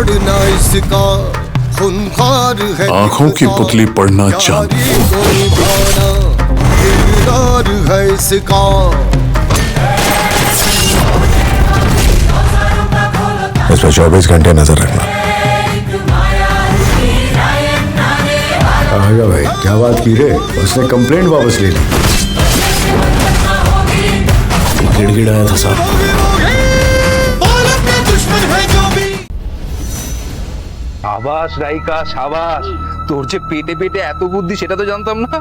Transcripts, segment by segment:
पढ़ना इसका खूंखार है, आंखों की पुतली पढ़ना चाहती दिलदार है इसका। इस पर 24 घंटे नजर रखना। आएगा भाई, क्या बात की रे? उसने कंप्लेंट वापस ले ली। गिड़गिड़ाया था साहब। সাবাস রাইকা সাবাস, তোর যে পেটে পেটে এত বুদ্ধি সেটা তো জানতাম না।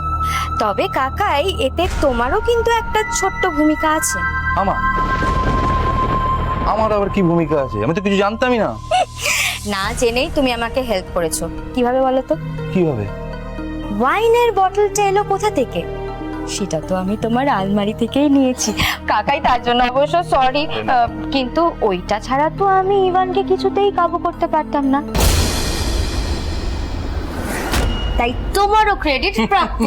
তবে কাকাই এতে তোমারও কিন্তু একটা ছোট্ট ভূমিকা আছে। আমার আমার আবার কি ভূমিকা আছে? আমি তো কিছু জানতামই না। না জেনেই তুমি আমাকে হেল্প করেছো। কিভাবে বলো তো? কিভাবে? ওয়াইনের বটলটা এলো কোথা থেকে? সেটা তো আমি তোমার আলমারি থেকেই নিয়েছি। কাকাই তার জন্য অবশ্য সরি, কিন্তু ওইটা ছাড়া তো আমি ইভানকে কিছুতেই কাবু করতে পারতাম না। তাই তোমারও ক্রেডিট প্রাপ্য।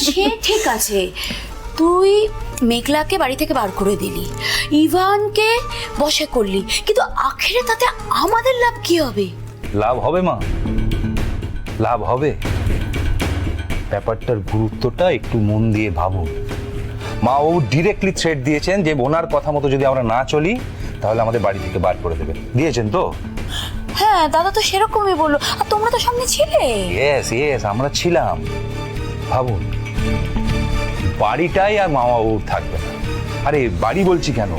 সে ঠিক আছে, তুই মেঘলাকে বাড়ি থেকে বার করে দিলি, ইভানকে বশে করলি, কিন্তু আখেরে তাতে আমাদের লাভ কি হবে? লাভ হবে মা, লাভ হবে। ব্যাপারটার গুরুত্বটা একটু মন দিয়ে ভাবুন। মা ও ডিরেক্টলি থ্রেট দিয়েছেন যে ওনার কথা মতো যদি আমরা না চলি তাহলে আমাদের বাড়ি থেকে বার করে দেবেন। দিয়েছেন তো? হ্যাঁ, দাদা তো সেরকমই বললো, আর তোমরা তো সামনে ছিলে। ইয়েস ইয়েস, আমরা ছিলাম। ভাবুন, বাড়িটাই আর মামা বাবুর থাকবে না। আরে বাড়ি বলছি কেন,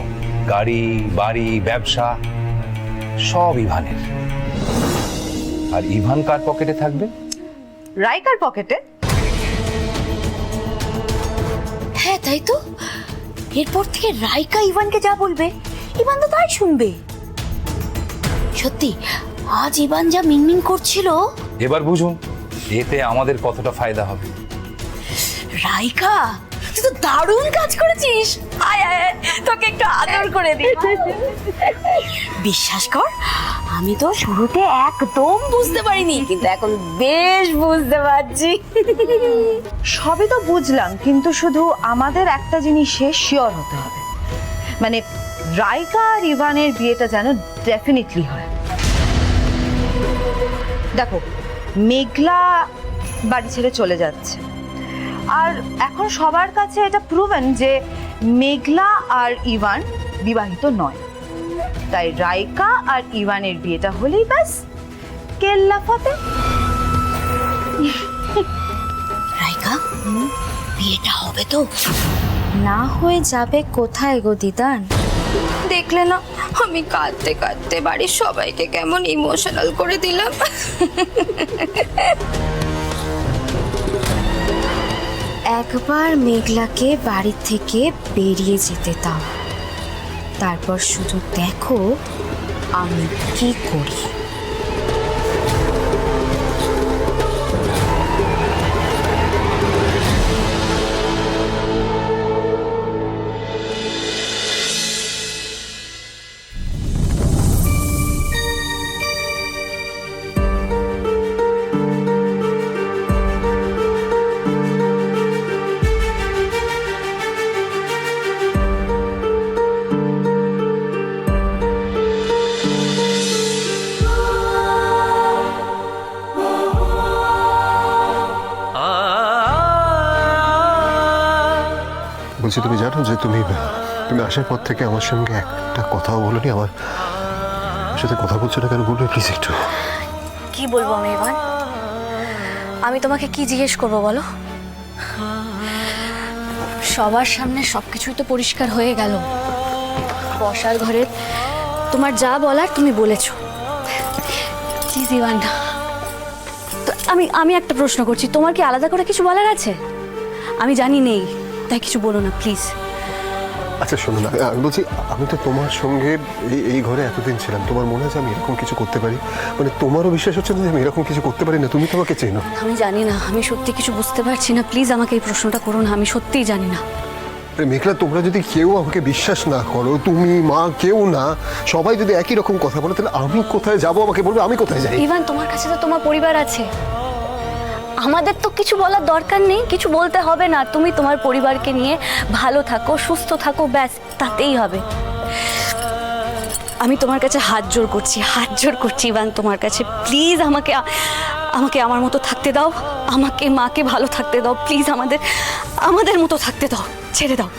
গাড়ি বাড়ি ব্যবসা সব ইভানের। আর ইভান কার পকেটে থাকবে? রাইকার পকেটে। হ্যাঁ তাই তো, এরপর থেকে রাইকা ইভানকে যা বলবে ইভান তো তাই শুনবে। সত্যি আজ ইভান যা মিনমিন করছিল, এবার বুঝুন এতে আমাদের কতটা ফায়দা হবে। রাইকা তুই তো দারুণ কাজ করেছিস। আয় আয় আয়, তোকে একটু আদর করে দিই। বিশ্বাস কর, আমি তো শুরুতে একদম বুঝতে পারিনি, কিন্তু এখন বেশ বুঝতে পারছি। সবই তো বুঝলাম, কিন্তু শুধু আমাদের একটা জিনিসে শিওর হতে হবে, মানে রাইকা আর ইভানের বিয়েটা যেন ডেফিনেটলি হয়। দেখো, মেঘলা বাড়ি ছেড়ে চলে যাচ্ছে, আর এখন সবার কাছে এটা প্রুভেন যে মেঘলা আর ইভান বিবাহিত নয়। তাই রাইকা আর ইভানের বিয়েটা হলেই ব্যাস কেল্লা ফতে। রাইকা, বিয়েটা হবে তো? না হয়ে যাবে কোথায় গো দিদান? দেখলে না আমি কাঁদতে কাঁদতে বাড়ির সবাইকে কেমন ইমোশনাল করে দিলাম। একবার মেঘলাকে বাড়ি থেকে বেরিয়ে যেতে দাও, তারপর শুধু দেখো আমি কি করি। বলছি, তুমি জানো যে তুমি আসার পর থেকে আমার সঙ্গে একটা কথাও বলোনি। আমার সাথে কথা বলছো না কেন? বলবে প্লিজ একটু। কি বলবো আমি ইভান? আমি তোমাকে কি জিজ্ঞেস করবো বলো? সবার সামনে সবকিছুই তো পরিষ্কার হয়ে গেল। বসার ঘরে তোমার যা বলার তুমি বলেছো। প্লিজ ইভান, তো আমি একটা প্রশ্ন করছি, তোমার কি আলাদা করে কিছু বলার আছে? আমি জানি নেই, তাই কিছু বলো না প্লিজ। আচ্ছা শোনো না, আমি বলছি, আমি তো তোমার সঙ্গে এই ঘরে এতদিন ছিলাম। তোমার মনে হয় আমি এরকম কিছু করতে পারি? মানে তোমারও বিশ্বাস হচ্ছে না যে আমি এরকম কিছু করতে পারি না? তুমি তো আমাকে চেনো। আমি জানি না, আমি সত্যি কিছু বুঝতে পারছি না। প্লিজ আমাকে এই প্রশ্নটা করো না, আমি সত্যিই জানি না। মেঘলা, তোমরা যদি কেউ আমাকে বিশ্বাস না করো, তুমি মা কেউ না, সবাই যদি একই রকম কথা বলে, তাহলে আমি কোথায় যাবো? আমাকে বলবে আমি কোথায় যাই? ইভান, তোমার কাছে তো তোমার পরিবার আছে, আমাদের তো কিছু বলার দরকার নেই, কিছু বলতে হবে না। তুমি তোমার পরিবারকে নিয়ে ভালো থাকো, সুস্থ থাকো, ব্যাস তাতেই হবে। আমি তোমার কাছে হাত জোর করছি ইভান, তোমার কাছে প্লিজ আমাকে আমাকে আমার মতো থাকতে দাও, আমাকে মাকে ভালো থাকতে দাও, প্লিজ আমাদের মতো থাকতে দাও, ছেড়ে দাও।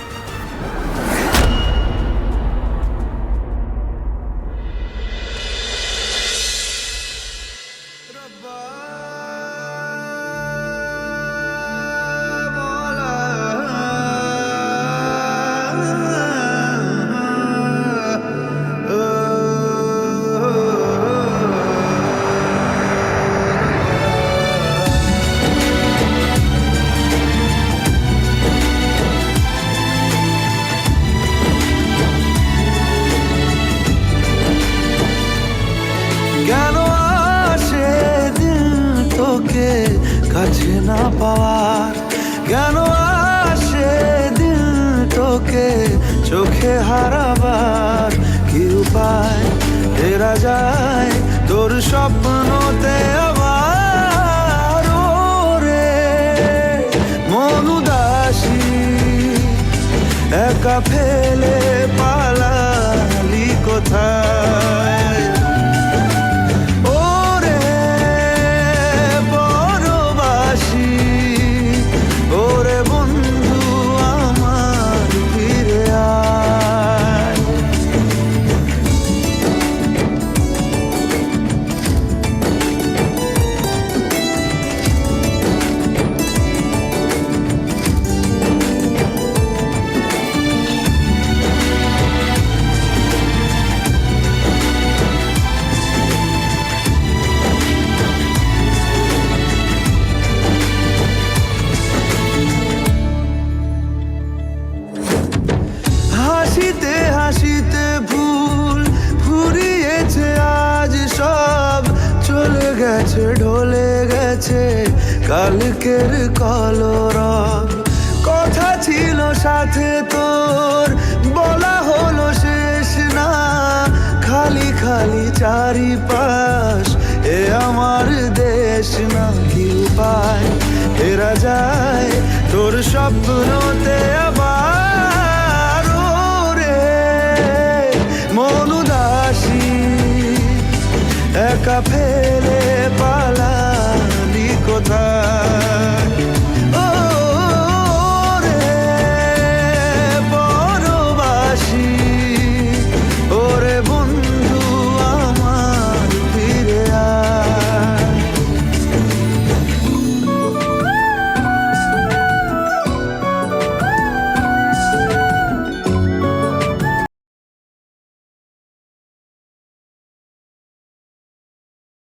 কেন আসে দিল তোকে কাছে না পাওয়ার, কেন আসে দিল তোকে চোখে হারাবার, কি উপায় ফেরা যায় তোর স্বপ্নতে আবার, রে মন উদাসী একা ফেলে পালালি কোথায়, ওরে বড়বাসি, ওরে বন্ধু আমার ফিরে আয়। হাসিতে হাসিতে ভুল ফুরিয়েছে আজ সব, চলে গেছে ঢলে গেছে কালকের কলরব, কথা ছিল সাথে তোর বলা হলো শেষ না, খালি খালি চারিপাশ এ আমার দেশ না, কি উপায় ফেরা যায় তোর স্বপ্নতে আবার, মন উদাসী একা ফেলে পালালি কোথায়।